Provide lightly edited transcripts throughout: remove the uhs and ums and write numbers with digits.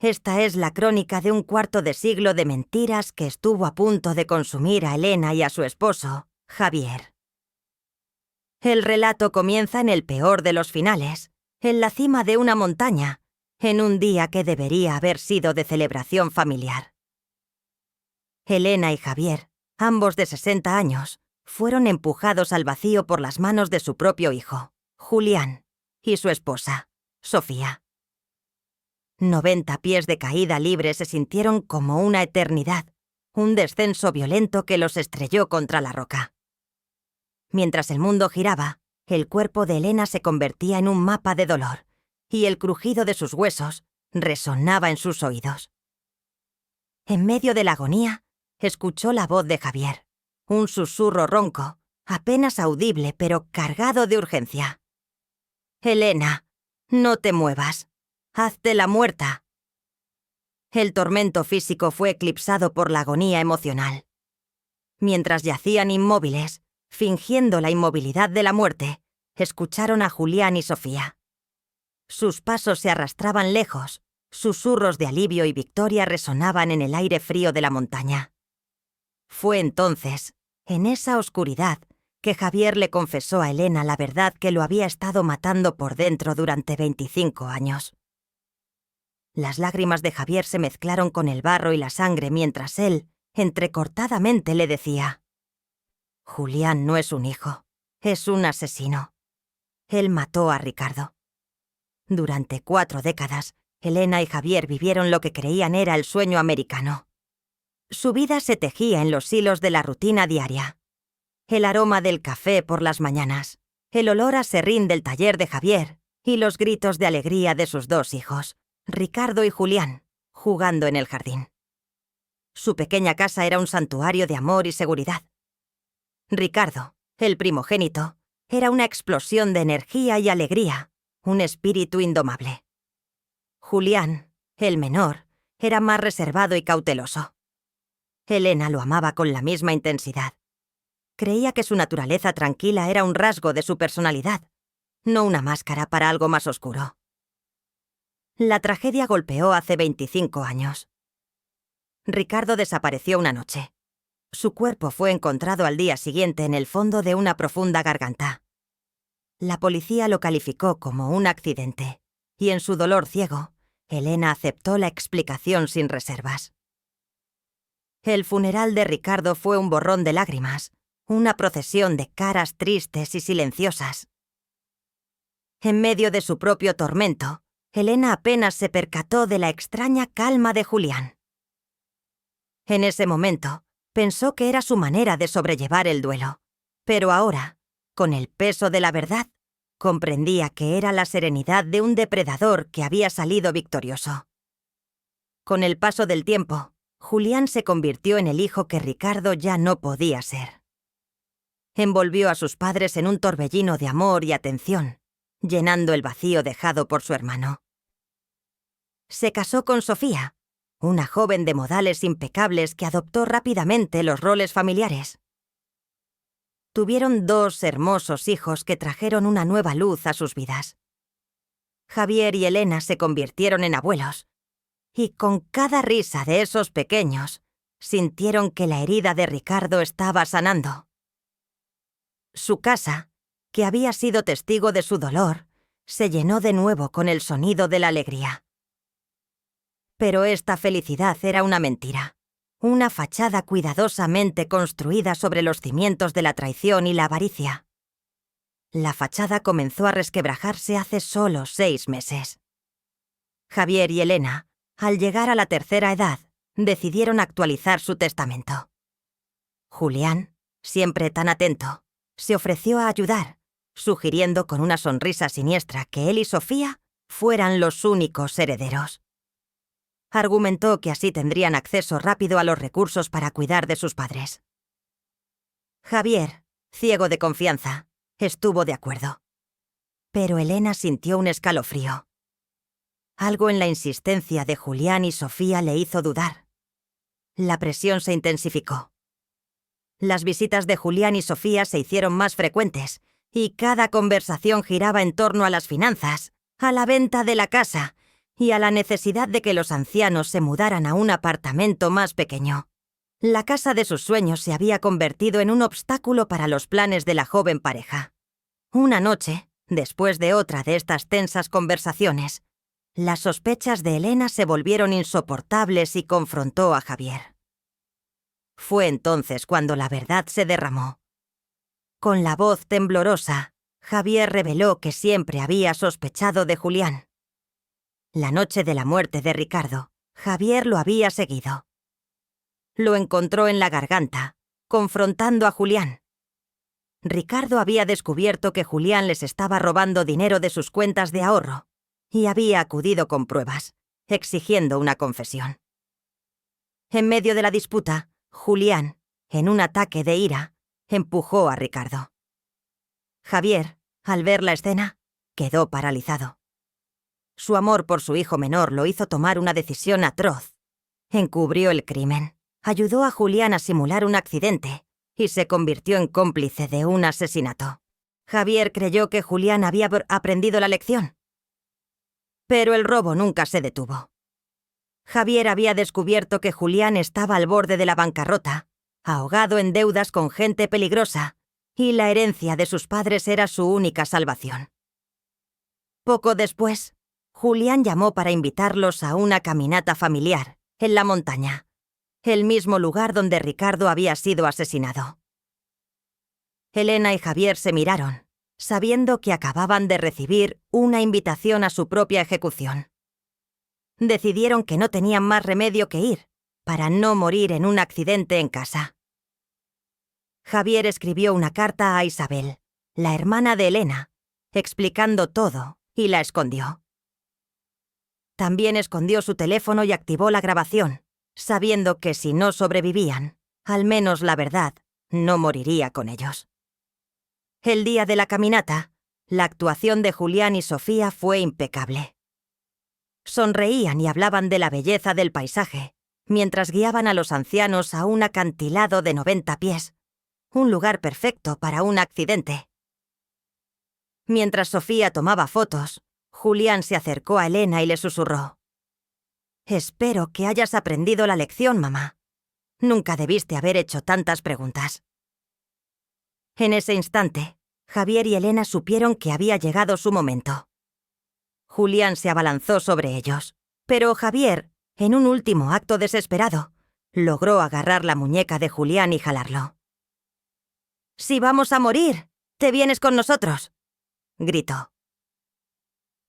Esta es la crónica de un cuarto de siglo de mentiras que estuvo a punto de consumir a Elena y a su esposo, Javier. El relato comienza en el peor de los finales, en la cima de una montaña, en un día que debería haber sido de celebración familiar. Elena y Javier, ambos de 60 años, fueron empujados al vacío por las manos de su propio hijo, Julián, y su esposa, Sofía. 90 pies de caída libre se sintieron como una eternidad, un descenso violento que los estrelló contra la roca. Mientras el mundo giraba, el cuerpo de Elena se convertía en un mapa de dolor, y el crujido de sus huesos resonaba en sus oídos. En medio de la agonía, escuchó la voz de Javier, un susurro ronco, apenas audible pero cargado de urgencia. «Elena, no te muevas. Hazte la muerta». El tormento físico fue eclipsado por la agonía emocional. Mientras yacían inmóviles, fingiendo la inmovilidad de la muerte, escucharon a Julián y Sofía. Sus pasos se arrastraban lejos, susurros de alivio y victoria resonaban en el aire frío de la montaña. Fue entonces, en esa oscuridad, que Javier le confesó a Elena la verdad que lo había estado matando por dentro durante 25 años. Las lágrimas de Javier se mezclaron con el barro y la sangre mientras él, entrecortadamente, le decía: «Julián no es un hijo, es un asesino. Él mató a Ricardo». Durante 4 décadas, Elena y Javier vivieron lo que creían era el sueño americano. Su vida se tejía en los hilos de la rutina diaria. El aroma del café por las mañanas, el olor a serrín del taller de Javier y los gritos de alegría de sus 2 hijos, Ricardo y Julián, jugando en el jardín. Su pequeña casa era un santuario de amor y seguridad. Ricardo, el primogénito, era una explosión de energía y alegría, un espíritu indomable. Julián, el menor, era más reservado y cauteloso. Elena lo amaba con la misma intensidad. Creía que su naturaleza tranquila era un rasgo de su personalidad, no una máscara para algo más oscuro. La tragedia golpeó hace 25 años. Ricardo desapareció una noche. Su cuerpo fue encontrado al día siguiente en el fondo de una profunda garganta. La policía lo calificó como un accidente, y en su dolor ciego, Elena aceptó la explicación sin reservas. El funeral de Ricardo fue un borrón de lágrimas, una procesión de caras tristes y silenciosas. En medio de su propio tormento, Elena apenas se percató de la extraña calma de Julián. En ese momento, pensó que era su manera de sobrellevar el duelo, pero ahora, con el peso de la verdad, comprendía que era la serenidad de un depredador que había salido victorioso. Con el paso del tiempo, Julián se convirtió en el hijo que Ricardo ya no podía ser. Envolvió a sus padres en un torbellino de amor y atención, llenando el vacío dejado por su hermano. Se casó con Sofía, una joven de modales impecables que adoptó rápidamente los roles familiares. Tuvieron 2 hermosos hijos que trajeron una nueva luz a sus vidas. Javier y Elena se convirtieron en abuelos, y con cada risa de esos pequeños, sintieron que la herida de Ricardo estaba sanando. Su casa, que había sido testigo de su dolor, se llenó de nuevo con el sonido de la alegría. Pero esta felicidad era una mentira, una fachada cuidadosamente construida sobre los cimientos de la traición y la avaricia. La fachada comenzó a resquebrajarse hace solo 6 meses. Javier y Elena, al llegar a la tercera edad, decidieron actualizar su testamento. Julián, siempre tan atento, se ofreció a ayudar, sugiriendo con una sonrisa siniestra que él y Sofía fueran los únicos herederos. Argumentó que así tendrían acceso rápido a los recursos para cuidar de sus padres. Javier, ciego de confianza, estuvo de acuerdo. Pero Elena sintió un escalofrío. Algo en la insistencia de Julián y Sofía le hizo dudar. La presión se intensificó. Las visitas de Julián y Sofía se hicieron más frecuentes, y cada conversación giraba en torno a las finanzas, a la venta de la casa y a la necesidad de que los ancianos se mudaran a un apartamento más pequeño. La casa de sus sueños se había convertido en un obstáculo para los planes de la joven pareja. Una noche, después de otra de estas tensas conversaciones, las sospechas de Elena se volvieron insoportables y confrontó a Javier. Fue entonces cuando la verdad se derramó. Con la voz temblorosa, Javier reveló que siempre había sospechado de Julián. La noche de la muerte de Ricardo, Javier lo había seguido. Lo encontró en la garganta, confrontando a Julián. Ricardo había descubierto que Julián les estaba robando dinero de sus cuentas de ahorro y había acudido con pruebas, exigiendo una confesión. En medio de la disputa, Julián, en un ataque de ira, empujó a Ricardo. Javier, al ver la escena, quedó paralizado. Su amor por su hijo menor lo hizo tomar una decisión atroz. Encubrió el crimen, ayudó a Julián a simular un accidente y se convirtió en cómplice de un asesinato. Javier creyó que Julián había aprendido la lección. Pero el robo nunca se detuvo. Javier había descubierto que Julián estaba al borde de la bancarrota, ahogado en deudas con gente peligrosa, y la herencia de sus padres era su única salvación. Poco después, Julián llamó para invitarlos a una caminata familiar, en la montaña, el mismo lugar donde Ricardo había sido asesinado. Elena y Javier se miraron, sabiendo que acababan de recibir una invitación a su propia ejecución. Decidieron que no tenían más remedio que ir, para no morir en un accidente en casa. Javier escribió una carta a Isabel, la hermana de Elena, explicando todo, y la escondió. También escondió su teléfono y activó la grabación, sabiendo que si no sobrevivían, al menos la verdad no moriría con ellos. El día de la caminata, la actuación de Julián y Sofía fue impecable. Sonreían y hablaban de la belleza del paisaje, mientras guiaban a los ancianos a un acantilado de 90 pies, un lugar perfecto para un accidente. Mientras Sofía tomaba fotos, Julián se acercó a Elena y le susurró: «Espero que hayas aprendido la lección, mamá. Nunca debiste haber hecho tantas preguntas». En ese instante, Javier y Elena supieron que había llegado su momento. Julián se abalanzó sobre ellos, pero Javier, en un último acto desesperado, logró agarrar la muñeca de Julián y jalarlo. «Si vamos a morir, te vienes con nosotros», gritó.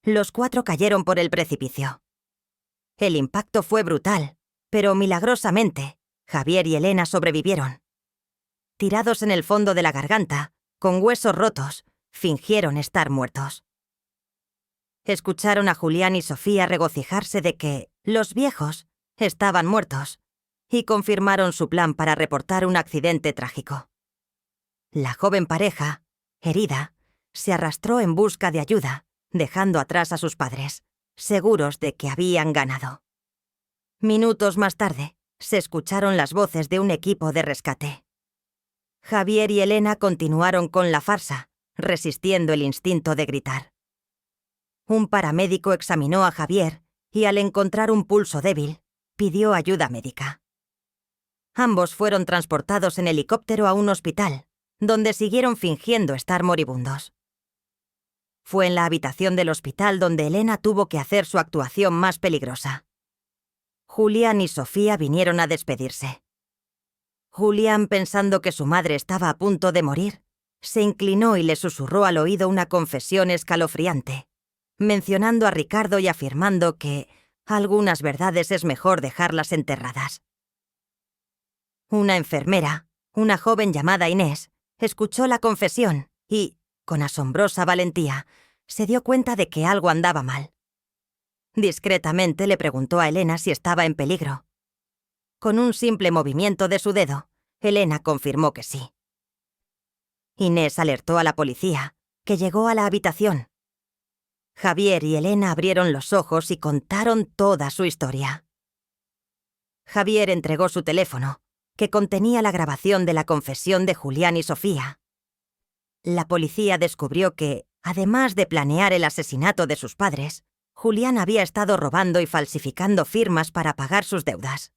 Los 4 cayeron por el precipicio. El impacto fue brutal, pero milagrosamente, Javier y Elena sobrevivieron. Tirados en el fondo de la garganta, con huesos rotos, fingieron estar muertos. Escucharon a Julián y Sofía regocijarse de que los viejos estaban muertos y confirmaron su plan para reportar un accidente trágico. La joven pareja, herida, se arrastró en busca de ayuda, dejando atrás a sus padres, seguros de que habían ganado. Minutos más tarde, se escucharon las voces de un equipo de rescate. Javier y Elena continuaron con la farsa, resistiendo el instinto de gritar. Un paramédico examinó a Javier y, al encontrar un pulso débil, pidió ayuda médica. Ambos fueron transportados en helicóptero a un hospital, donde siguieron fingiendo estar moribundos. Fue en la habitación del hospital donde Elena tuvo que hacer su actuación más peligrosa. Julián y Sofía vinieron a despedirse. Julián, pensando que su madre estaba a punto de morir, se inclinó y le susurró al oído una confesión escalofriante, mencionando a Ricardo y afirmando que algunas verdades es mejor dejarlas enterradas. Una enfermera, una joven llamada Inés, escuchó la confesión y, con asombrosa valentía, se dio cuenta de que algo andaba mal. Discretamente le preguntó a Elena si estaba en peligro. Con un simple movimiento de su dedo, Elena confirmó que sí. Inés alertó a la policía, que llegó a la habitación. Javier y Elena abrieron los ojos y contaron toda su historia. Javier entregó su teléfono, que contenía la grabación de la confesión de Julián y Sofía. La policía descubrió que, además de planear el asesinato de sus padres, Julián había estado robando y falsificando firmas para pagar sus deudas.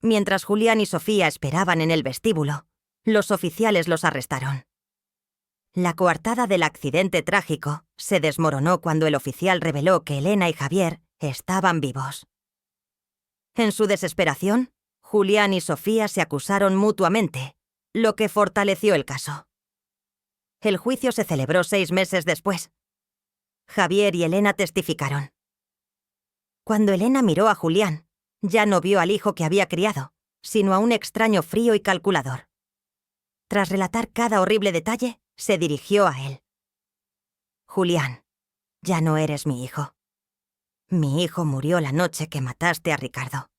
Mientras Julián y Sofía esperaban en el vestíbulo, los oficiales los arrestaron. La coartada del accidente trágico se desmoronó cuando el oficial reveló que Elena y Javier estaban vivos. En su desesperación, Julián y Sofía se acusaron mutuamente, lo que fortaleció el caso. El juicio se celebró 6 meses después. Javier y Elena testificaron. Cuando Elena miró a Julián, ya no vio al hijo que había criado, sino a un extraño frío y calculador. Tras relatar cada horrible detalle, se dirigió a él. Julián, ya no eres mi hijo. Mi hijo murió la noche que mataste a Ricardo.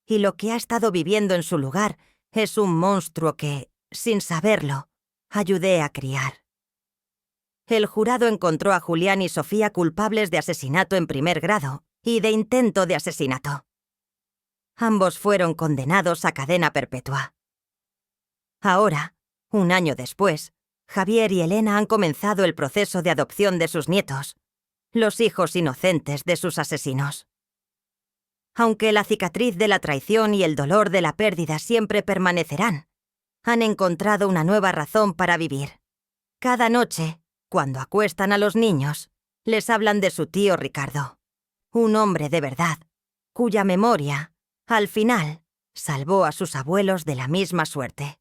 Y lo que ha estado viviendo en su lugar es un monstruo que, sin saberlo, ayudé a criar. El jurado encontró a Julián y Sofía culpables de asesinato en primer grado y de intento de asesinato. Ambos fueron condenados a cadena perpetua. Ahora, un año después, Javier y Elena han comenzado el proceso de adopción de sus nietos, los hijos inocentes de sus asesinos. Aunque la cicatriz de la traición y el dolor de la pérdida siempre permanecerán, han encontrado una nueva razón para vivir. Cada noche, cuando acuestan a los niños, les hablan de su tío Ricardo, un hombre de verdad, cuya memoria, al final, salvó a sus abuelos de la misma suerte.